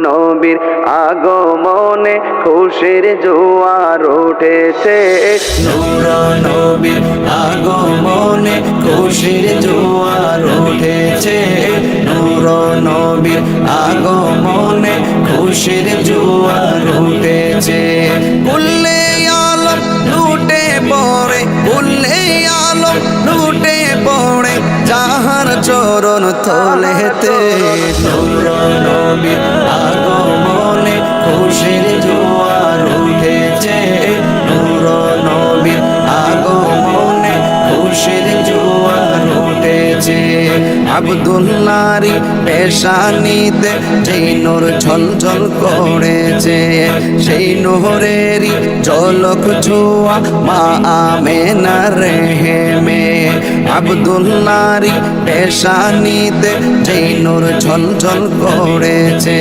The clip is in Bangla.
নবীর আগমনে খুশির জোয়ার উঠেছে, নূর নবীর আগমনে খুশির জোয়ার উঠেছে, নূর নবীর আগমনে খুশির জোয়ার উঠেছে। কুল্লে আলম লুটে পড়ে, কুল্লে আলম লুটে পড়ে যাহার চরণ তলেতে, নূর নবীর আগমনে খুশির জোয়ার উঠেছে, নূর নবীর আগমনে খুশির জোয়ার উঠেছে। আব্দুল্লাহরি পেশানিতে যেই নূর ঝলঝল করেছে, সেই নূরেরই ঝলক ছোঁয়া মা আমেনার রেহেমে। আব্দুল্লাহরি পেশানিতে যেই নূর ঝলঝল করেছে,